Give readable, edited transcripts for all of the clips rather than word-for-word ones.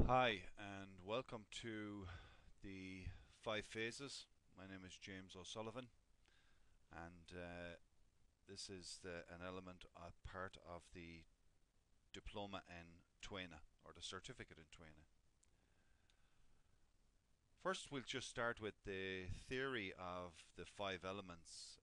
Hi, and welcome to the Five Phases. My name is James O'Sullivan, and this is an element, a part of the diploma in Tuena, or the certificate in Tuena. First, we'll just start with the theory of the five elements.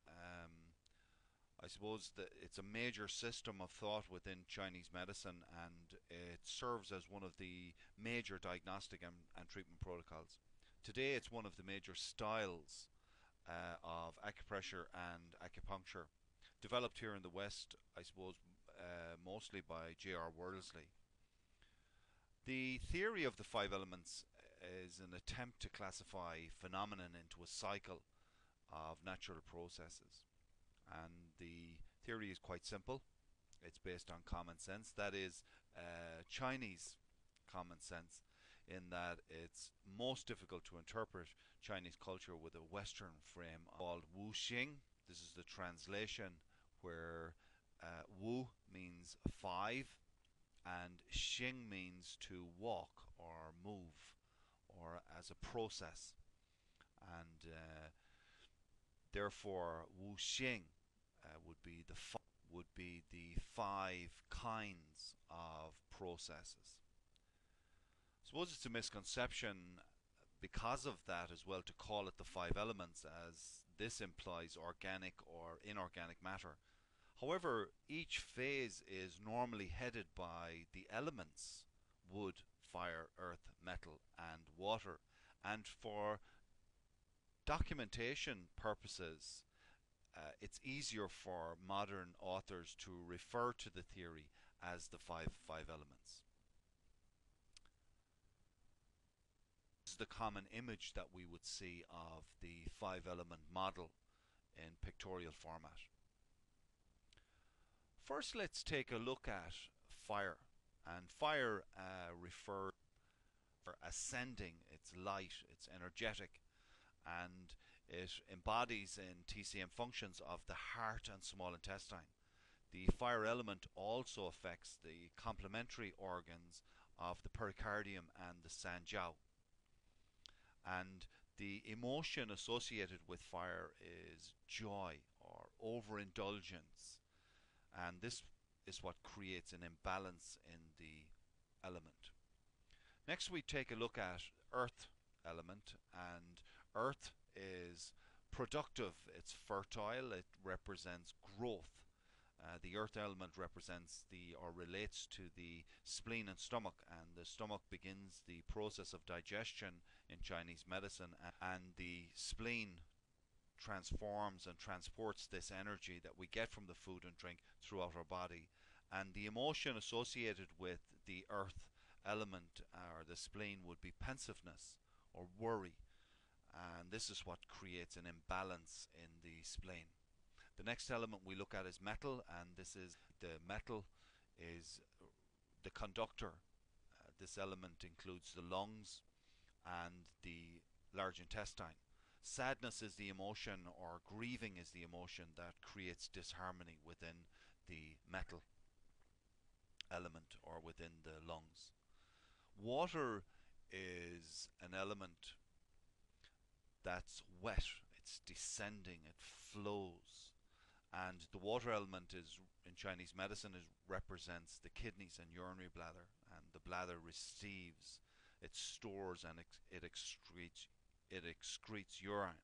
I suppose that it's a major system of thought within Chinese medicine, and it serves as one of the major diagnostic and treatment protocols. Today, it's one of the major styles of acupressure and acupuncture, developed here in the West, I suppose, mostly by J.R. Worsley. The theory of the five elements is an attempt to classify phenomenon into a cycle of natural processes. And the theory is quite simple. It's based on common sense. That is Chinese common sense, in that it's most difficult to interpret Chinese culture with a Western frame called Wu Xing. This is the translation where Wu means five and Xing means to walk or move or as a process. And therefore, Wu Xing would be the five kinds of processes. I suppose it's a misconception because of that as well to call it the five elements, as this implies organic or inorganic matter. However, each phase is normally headed by the elements wood, fire, earth, metal, and water. And for documentation purposes, it's easier for modern authors to refer to the theory as the five elements. This is the common image that we would see of the five element model in pictorial format. First, let's take a look at fire. And fire refers to ascending, it's light, it's energetic, and it embodies in TCM functions of the heart and small intestine. The fire element also affects the complementary organs of the pericardium and the Sanjiao. And the emotion associated with fire is joy or overindulgence. And this is what creates an imbalance in the element. Next, we take a look at earth element, and earth is productive, it's fertile, it represents growth. The earth element represents the or relates to the spleen and stomach, and the stomach begins the process of digestion in Chinese medicine, and the spleen transforms and transports this energy that we get from the food and drink throughout our body. And the emotion associated with the earth element or the spleen would be pensiveness or worry. And this is what creates an imbalance in the spleen. The next element we look at is metal, and this is the metal is the conductor. This element includes the lungs and the large intestine. Sadness is the emotion, or grieving is the emotion that creates disharmony within the metal element or within the lungs. Water is an element that's wet, it's descending, it flows. And the water element is in Chinese medicine is represents the kidneys and urinary bladder, and the bladder receives, it stores, and it excretes urine.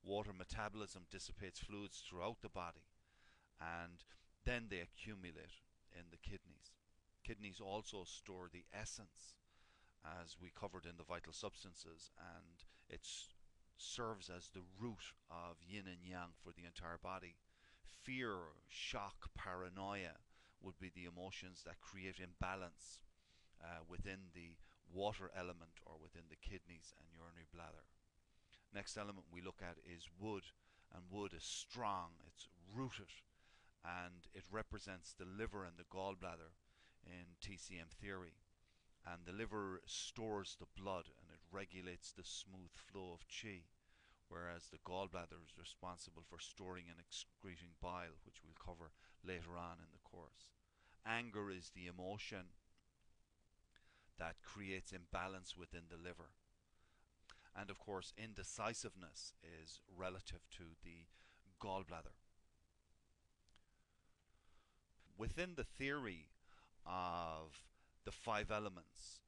Water metabolism dissipates fluids throughout the body, and then they accumulate in the kidneys. Kidneys also store the essence, as we covered in the vital substances, and it serves as the root of yin and yang for the entire body. Fear, shock, paranoia would be the emotions that create imbalance within the water element or within the kidneys and urinary bladder. Next element we look at is wood, and wood is strong, it's rooted, and it represents the liver and the gallbladder in TCM theory. And the liver stores the blood and it regulates the smooth flow of qi, whereas the gallbladder is responsible for storing and excreting bile, which we'll cover later on in the course. Anger is the emotion that creates imbalance within the liver. And of course, indecisiveness is relative to the gallbladder. Within the theory of the five elements,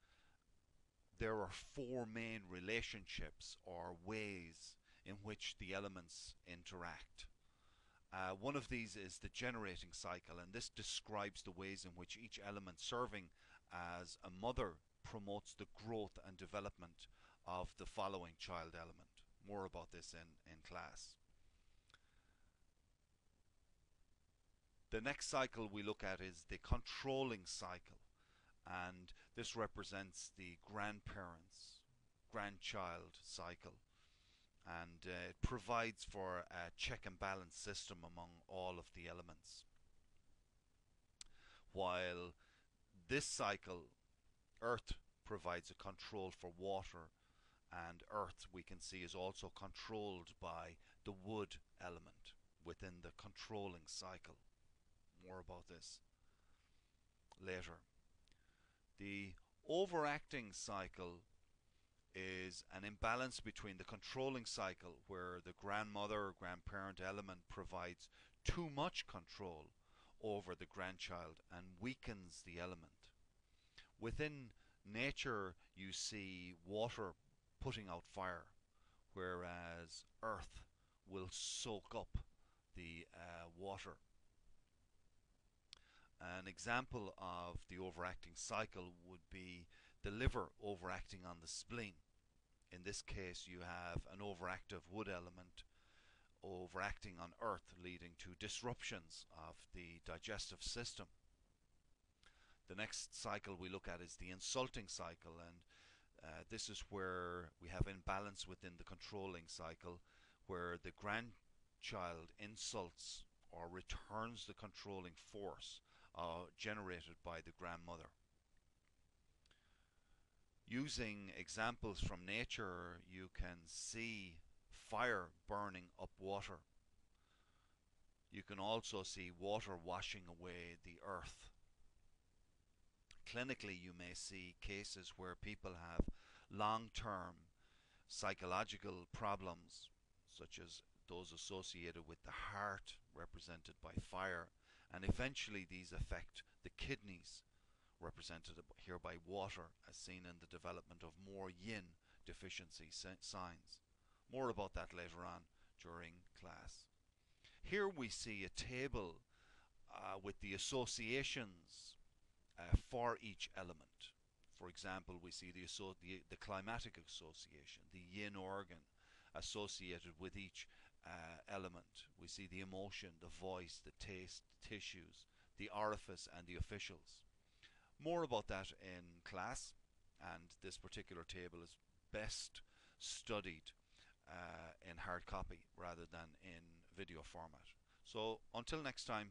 there are four main relationships or ways in which the elements interact. One of these is the generating cycle, and this describes the ways in which each element serving as a mother promotes the growth and development of the following child element. More about this in class. The next cycle we look at is the controlling cycle, and this represents the grandparents, grandchild cycle, and it provides for a check and balance system among all of the elements. While this cycle, Earth, provides a control for water, and Earth, we can see, is also controlled by the wood element within the controlling cycle. More about this later. The overacting cycle is an imbalance between the controlling cycle, where the grandmother or grandparent element provides too much control over the grandchild and weakens the element. Within nature, you see water putting out fire, whereas Earth will soak up the water. An example of the overacting cycle would be the liver overacting on the spleen. In this case, you have an overactive wood element overacting on Earth, leading to disruptions of the digestive system. The next cycle we look at is the insulting cycle, and this is where we have imbalance within the controlling cycle, where the grandchild insults or returns the controlling force generated by the grandmother. Using examples from nature, you can see fire burning up water. You can also see water washing away the earth. Clinically, you may see cases where people have long-term psychological problems, such as those associated with the heart, represented by fire, and eventually these affect the kidneys, represented here by water, as seen in the development of more yin deficiency signs. More about that later on during class. Here we see a table with the associations for each element. For example, we see the climatic association, the yin organ associated with each element. We see the emotion, the voice, the taste, the tissues, the orifice, and the officials. More about that in class, and this particular table is best studied in hard copy rather than in video format. So until next time.